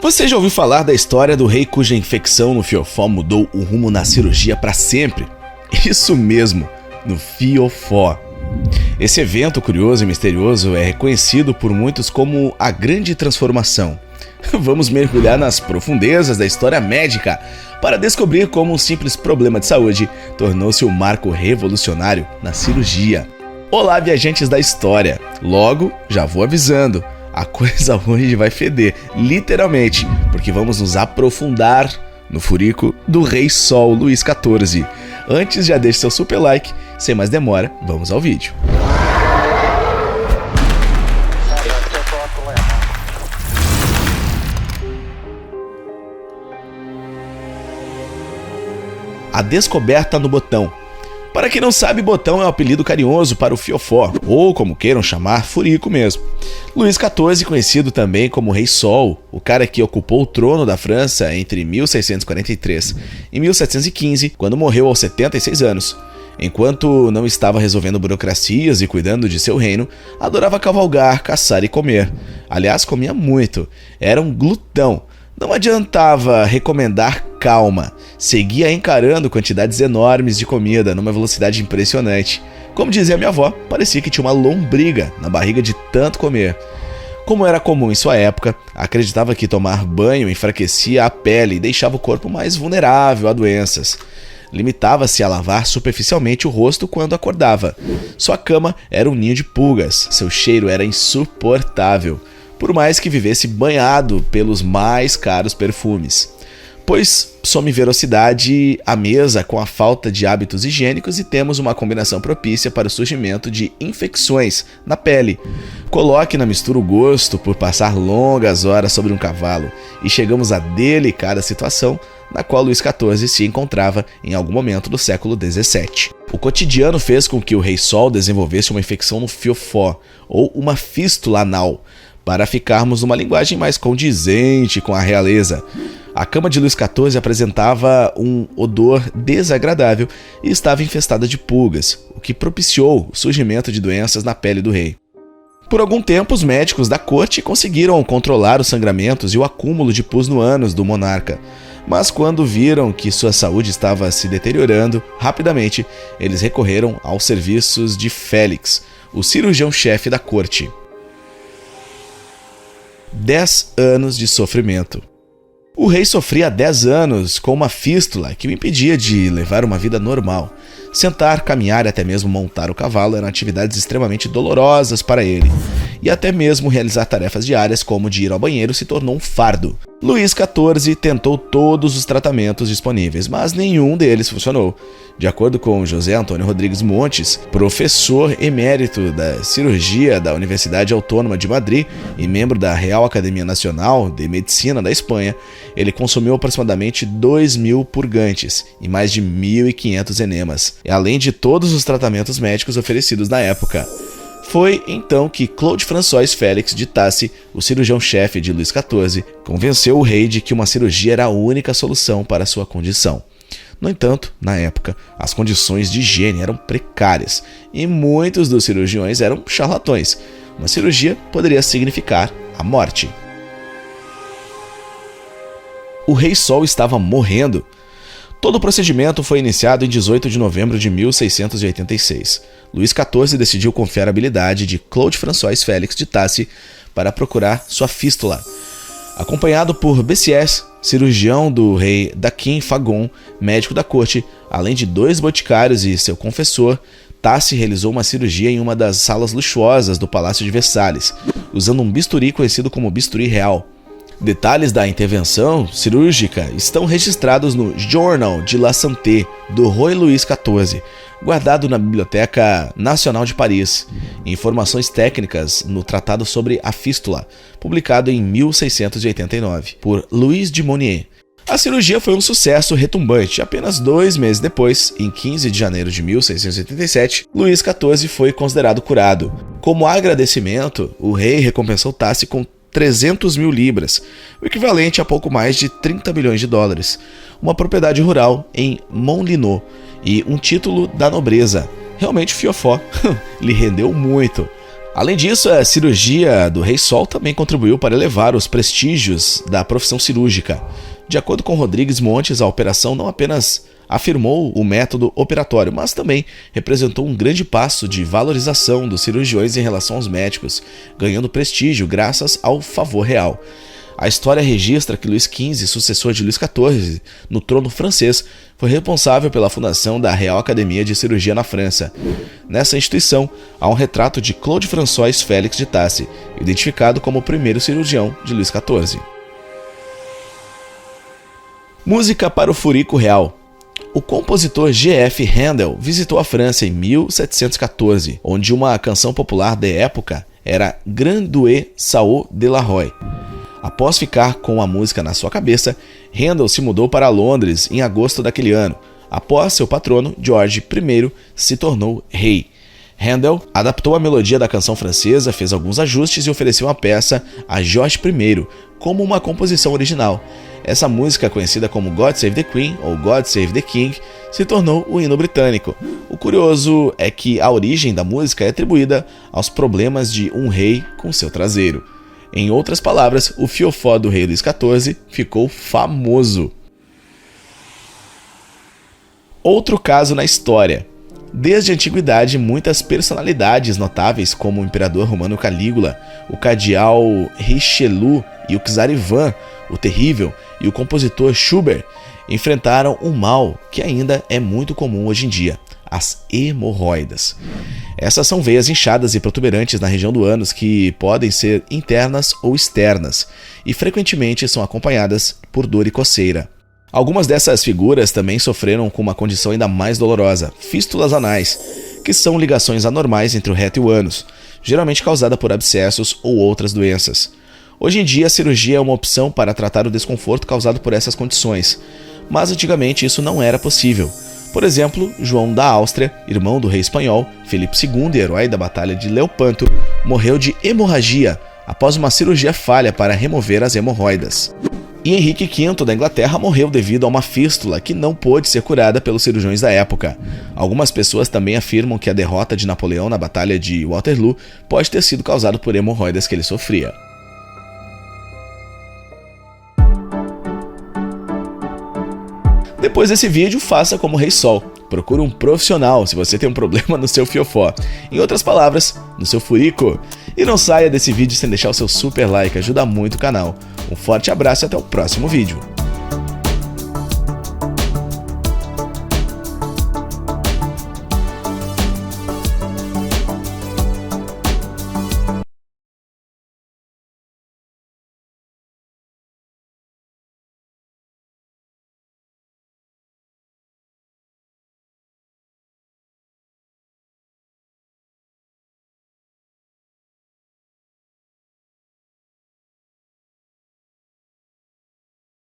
Você já ouviu falar da história do rei cuja infecção no fiofó mudou o rumo na cirurgia para sempre? Isso mesmo, no fiofó. Esse evento curioso e misterioso é reconhecido por muitos como a Grande Transformação. Vamos mergulhar nas profundezas da história médica para descobrir como um simples problema de saúde tornou-se um marco revolucionário na cirurgia. Olá, viajantes da história! Logo, já vou avisando, a coisa hoje vai feder, literalmente, porque vamos nos aprofundar no furico do Rei Sol Luís XIV. Antes, já deixe seu super like, sem mais demora, vamos ao vídeo. A descoberta no botão. Para quem não sabe, botão é um apelido carinhoso para o fiofó, ou como queiram chamar, furico mesmo. Luís XIV, conhecido também como Rei Sol, o cara que ocupou o trono da França entre 1643 e 1715, quando morreu aos 76 anos. Enquanto não estava resolvendo burocracias e cuidando de seu reino, adorava cavalgar, caçar e comer. Aliás, comia muito, era um glutão. Não adiantava recomendar calma, seguia encarando quantidades enormes de comida numa velocidade impressionante. Como dizia minha avó, parecia que tinha uma lombriga na barriga de tanto comer. Como era comum em sua época, acreditava que tomar banho enfraquecia a pele e deixava o corpo mais vulnerável a doenças. Limitava-se a lavar superficialmente o rosto quando acordava. Sua cama era um ninho de pulgas, seu cheiro era insuportável, por mais que vivesse banhado pelos mais caros perfumes. Pois some velocidade à mesa com a falta de hábitos higiênicos e temos uma combinação propícia para o surgimento de infecções na pele. Coloque na mistura o gosto por passar longas horas sobre um cavalo e chegamos à delicada situação na qual Luís XIV se encontrava em algum momento do século XVII. O cotidiano fez com que o Rei Sol desenvolvesse uma infecção no fiofó, ou uma fístula anal, para ficarmos numa linguagem mais condizente com a realeza. A cama de Luís XIV apresentava um odor desagradável e estava infestada de pulgas, o que propiciou o surgimento de doenças na pele do rei. Por algum tempo, os médicos da corte conseguiram controlar os sangramentos e o acúmulo de pus no ânus do monarca, mas quando viram que sua saúde estava se deteriorando, rapidamente eles recorreram aos serviços de Félix, o cirurgião-chefe da corte. 10 anos de sofrimento. O rei sofria há 10 anos com uma fístula que o impedia de levar uma vida normal. Sentar, caminhar e até mesmo montar o cavalo eram atividades extremamente dolorosas para ele. E até mesmo realizar tarefas diárias como de ir ao banheiro se tornou um fardo. Luís XIV tentou todos os tratamentos disponíveis, mas nenhum deles funcionou. De acordo com José Antônio Rodrigues Montes, professor emérito da cirurgia da Universidade Autônoma de Madrid e membro da Real Academia Nacional de Medicina da Espanha, ele consumiu aproximadamente 2.000 purgantes e mais de 1.500 enemas, além de todos os tratamentos médicos oferecidos na época. Foi então que Claude François Félix de Tassi, o cirurgião-chefe de Luís XIV, convenceu o rei de que uma cirurgia era a única solução para sua condição. No entanto, na época, as condições de higiene eram precárias e muitos dos cirurgiões eram charlatões. Uma cirurgia poderia significar a morte. O Rei Sol estava morrendo. Todo o procedimento foi iniciado em 18 de novembro de 1686. Luís XIV decidiu confiar a habilidade de Claude François Félix de Tassi para procurar sua fístula. Acompanhado por Bessières, cirurgião do rei Daquin Fagon, médico da corte, além de 2 boticários e seu confessor, Tassi realizou uma cirurgia em uma das salas luxuosas do Palácio de Versalhes, usando um bisturi conhecido como bisturi real. Detalhes da intervenção cirúrgica estão registrados no Journal de la Santé do Roi Luís XIV, guardado na Biblioteca Nacional de Paris, e informações técnicas no Tratado sobre a Fístula, publicado em 1689, por Louis de Monnier. A cirurgia foi um sucesso retumbante. Apenas 2 meses depois, em 15 de janeiro de 1687, Luís XIV foi considerado curado. Como agradecimento, o rei recompensou Tassi com 300.000 libras, o equivalente a pouco mais de 30 milhões de dólares, uma propriedade rural em Montlinot e um título da nobreza. Realmente o fiofó lhe rendeu muito. Além disso, a cirurgia do Rei Sol também contribuiu para elevar os prestígios da profissão cirúrgica. De acordo com Rodrigues Montes, a operação não apenas afirmou o método operatório, mas também representou um grande passo de valorização dos cirurgiões em relação aos médicos, ganhando prestígio graças ao favor real. A história registra que Luís XV, sucessor de Luís XIV, no trono francês, foi responsável pela fundação da Real Academia de Cirurgia na França. Nessa instituição, há um retrato de Claude François Félix de Tassy, identificado como o primeiro cirurgião de Luís XIV. Música para o Furico Real. O compositor G.F. Handel visitou a França em 1714, onde uma canção popular da época era Grand Duet Sao de la Roy. Após ficar com a música na sua cabeça, Handel se mudou para Londres em agosto daquele ano. Após seu patrono, George I, se tornou rei. Handel adaptou a melodia da canção francesa, fez alguns ajustes e ofereceu a peça a Jorge I como uma composição original. Essa música, conhecida como God Save the Queen ou God Save the King, se tornou o hino britânico. O curioso é que a origem da música é atribuída aos problemas de um rei com seu traseiro. Em outras palavras, o fiofó do rei Luís XIV ficou famoso. Outro caso na história. Desde a antiguidade, muitas personalidades notáveis, como o imperador romano Calígula, o cardeal Richelieu e o czar Ivan, o Terrível, e o compositor Schubert, enfrentaram um mal que ainda é muito comum hoje em dia: as hemorroidas. Essas são veias inchadas e protuberantes na região do ânus que podem ser internas ou externas e frequentemente são acompanhadas por dor e coceira. Algumas dessas figuras também sofreram com uma condição ainda mais dolorosa: fístulas anais, que são ligações anormais entre o reto e o ânus, geralmente causada por abscessos ou outras doenças. Hoje em dia, a cirurgia é uma opção para tratar o desconforto causado por essas condições, mas antigamente isso não era possível. Por exemplo, João da Áustria, irmão do rei espanhol Felipe II e herói da Batalha de Leopanto, morreu de hemorragia após uma cirurgia falha para remover as hemorroidas. E Henrique V da Inglaterra morreu devido a uma fístula que não pôde ser curada pelos cirurgiões da época. Algumas pessoas também afirmam que a derrota de Napoleão na Batalha de Waterloo pode ter sido causada por hemorroidas que ele sofria. Depois desse vídeo, faça como o Rei Sol. Procure um profissional se você tem um problema no seu fiofó. Em outras palavras, no seu furico. E não saia desse vídeo sem deixar o seu super like, ajuda muito o canal. Um forte abraço e até o próximo vídeo.